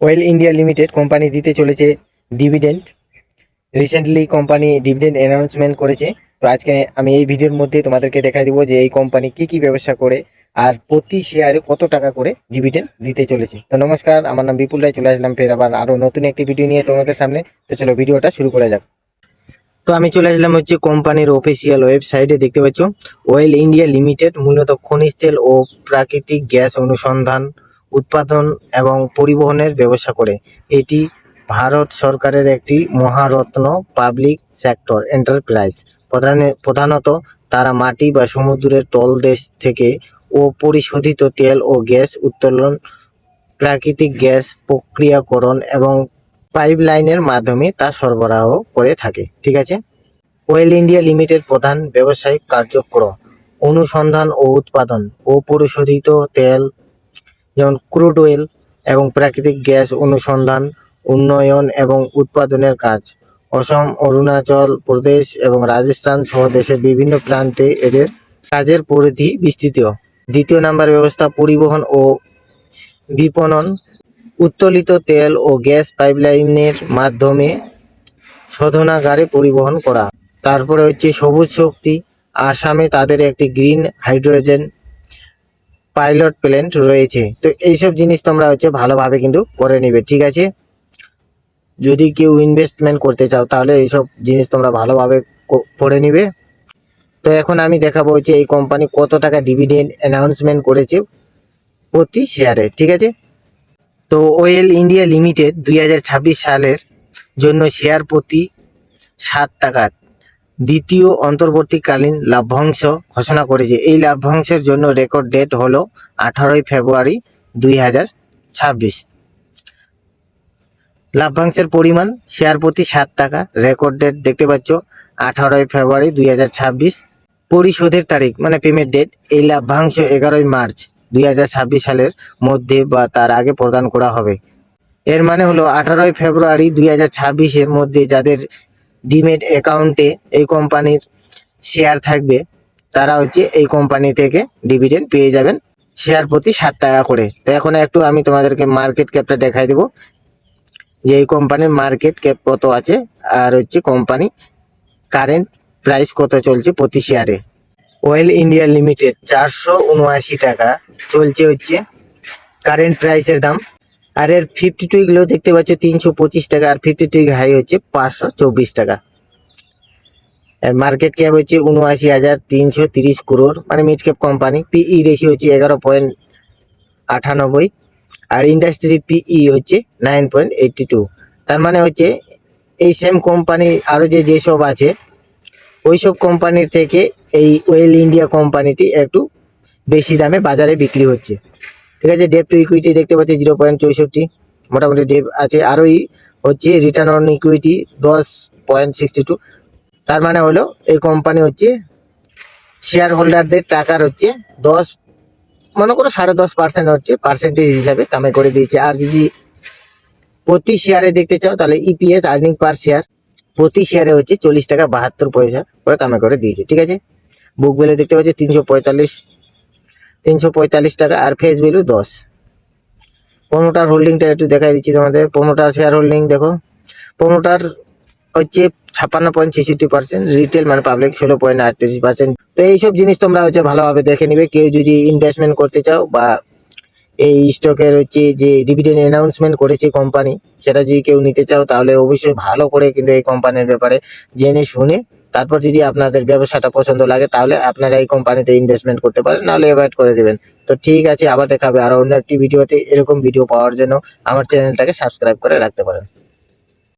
Well India limited company দিতে চলেছে dividend. Recently company dividend announcement করেছে। তো আজকে আমি এই ভিডিওর মধ্যে তোমাদেরকে দেখা দিব যে এই কোম্পানি কি কি ব্যবসা করে আর প্রতি শেয়ারে কত টাকা করে ডিভিডেন্ড দিতে চলেছে। তো নমস্কার, আমার নাম বিপুল রায়, চলে আসলাম ফের আবার আরো নতুন একটি ভিডিও নিয়ে তোমাদের সামনে। তো চলো ভিডিওটা শুরু করা যাক। তো আমি চলে আসলাম হচ্ছে কোম্পানির অফিসিয়াল ওয়েবসাইটে। দেখতে পাচ্ছ ওয়েল ইন্ডিয়া লিমিটেড মূলত খনিজ তেল ও প্রাকৃতিক গ্যাস অনুসন্ধান, উৎপাদন এবং পরিবহনের ব্যবসা করে। এটি ভারত সরকারের একটি মহারত্ন পাবলিক সেক্টর এন্টারপ্রাইজ। প্রধানত তারা মাটি বা সমুদ্রের তলদেশ থেকে অপরিশোধিত তেল ও গ্যাস উত্তোলন, প্রাকৃতিক গ্যাস প্রক্রিয়াকরণ এবং পাইপলাইনের মাধ্যমে তা সরবরাহ করে থাকে। ঠিক আছে। ওয়েল ইন্ডিয়া লিমিটেড প্রধান ব্যবসায়িক কার্যক্রম অনুসন্ধান ও উৎপাদন, অপরিশোধিত তেল যেমন ক্রুড অয়েল এবং প্রাকৃতিক গ্যাস অনুসন্ধান, উন্নয়ন এবং উৎপাদনের কাজ। অসম, অরুণাচল প্রদেশ এবং রাজস্থান সহ দেশের বিভিন্ন প্রান্তে এদের কাজের পরিধি বিস্তৃত। দ্বিতীয় নাম্বার ব্যবস্থা পরিবহন ও বিপণন, উত্তোলিত তেল ও গ্যাস পাইপলাইনের মাধ্যমে শোধনাগারে পরিবহন করা। তারপরে হচ্ছে সবুজ শক্তি, আসামে তাদের একটি গ্রিন হাইড্রোজেন পাইলট প্ল্যান্ট রয়েছে। তো এইসব জিনিস তোমরা হচ্ছে ভালোভাবে কিন্তু করে নিবে। ঠিক আছে। যদি কেউ ইনভেস্টমেন্ট করতে চাও তাহলে এইসব জিনিস তোমরা ভালোভাবে পড়ে নিবে। তো এখন আমি দেখাবো হচ্ছে এই কোম্পানি কত টাকা ডিভিডেন্ড অ্যানাউন্সমেন্ট করেছে প্রতি শেয়ারে। ঠিক আছে। তো ওয়েল ইন্ডিয়া লিমিটেড 2026 সালের জন্য শেয়ার প্রতি 7 টাকার দ্বিতীয় অন্তর্বর্তীকালীন লভ্যাংশ ঘোষণা করেছে। এই লভ্যাংশের জন্য রেকর্ড ডেট হলো 18 ফেব্রুয়ারি 2026। লভ্যাংশের পরিমাণ শেয়ার প্রতি 7 টাকা। রেকর্ড ডেট দেখতে পাচ্ছ 18 ফেব্রুয়ারি 2026। পরিশোধের তারিখ মানে পেমেন্ট ডেট, এই লভ্যাংশ 11 মার্চ 2026 সালের মধ্যে বা তার আগে প্রদান করা হবে। এর মানে হলো 18 ফেব্রুয়ারি 2026-এর মধ্যে যাদের ডিমেট অ্যাকাউন্টে এই কোম্পানির শেয়ার থাকবে তারা হচ্ছে এই কোম্পানি থেকে ডিভিডেন্ড পেয়ে যাবেন শেয়ার প্রতি 7 টাকা করে। তো এখন একটু আমি তোমাদেরকে মার্কেট ক্যাপটা দেখাই দেবো যে এই কোম্পানির মার্কেট ক্যাপ কত আছে আর হচ্ছে কোম্পানি কারেন্ট প্রাইস কত চলছে প্রতি শেয়ারে। ওয়েল ইন্ডিয়া লিমিটেড 479 টাকা চলছে হচ্ছে কারেন্ট প্রাইসের দাম। আর এর 52 গুলো দেখতে পাচ্ছ 325 টাকা, আর 52 হাই হচ্ছে 524 টাকা। আর মার্কেট ক্যাপ হচ্ছে 79,330 crore, মানে মিড ক্যাপ কোম্পানি। পিই রেশিও হচ্ছে 11.98, আর ইন্ডাস্ট্রি পিই হচ্ছে 9.82। তার মানে হচ্ছে এই সেম কোম্পানি আরও যেসব আছে ওইসব কোম্পানির থেকে এই ওয়েল ইন্ডিয়া কোম্পানিটি একটু বেশি দামে বাজারে বিক্রি হচ্ছে। ঠিক আছে। ডেপ টু ইকুইটি দেখতে পাচ্ছি 0.64, মোটামুটি ডেপ আছে। আরোই হচ্ছে রিটার্ন অন ইকুইটি 10.62। তার মানে হলো এই কোম্পানি হচ্ছে শেয়ার হোল্ডারদের টাকার হচ্ছে 10, মনে করো 10.5% হচ্ছে পার্সেন্টেজ হিসাবে কামাই করে দিয়েছে। আর যদি প্রতি শেয়ারে দেখতে চাও তাহলে ইপিএস আর্নিং পার শেয়ার প্রতি শেয়ারে হচ্ছে 40 টাকা 72 পয়সা করে কামাই করে দিয়েছে। ঠিক আছে। বুক ভ্যালু দেখতে পাচ্ছি 345 টাকা, আর ফেস ভ্যালু 10। প্রমোটার হোল্ডিংটা একটু দেখাই দিচ্ছি তোমাদের। প্রমোটার শেয়ার হোল্ডিং দেখো, প্রমোটার হচ্ছে 56.66%, রিটেল মানে পাবলিক 16.38%। তো এইসব জিনিস তোমরা হচ্ছে ভালোভাবে দেখে নিবে। কেউ যদি ইনভেস্টমেন্ট করতে চাও বা এই স্টকের হচ্ছে যে ডিভিডেন্ড অ্যানাউন্সমেন্ট করেছে কোম্পানি সেটা যদি কেউ নিতে চাও তাহলে অবশ্যই ভালো করে কিন্তু এই কোম্পানির ব্যাপারে জেনে শুনে তারপর যদি আপনাদের ব্যবসাটা পছন্দ লাগে তাহলে আপনারা এই কোম্পানিতে ইনভেস্টমেন্ট করতে পারেন, নাহলে অ্যাভয়েড করে দেবেন। তো ঠিক আছে, আবার দেখা হবে আরো অন্য একটি ভিডিওতে। এরকম ভিডিও পাওয়ার জন্য আমার চ্যানেলটাকে সাবস্ক্রাইব করে রাখতে পারেন।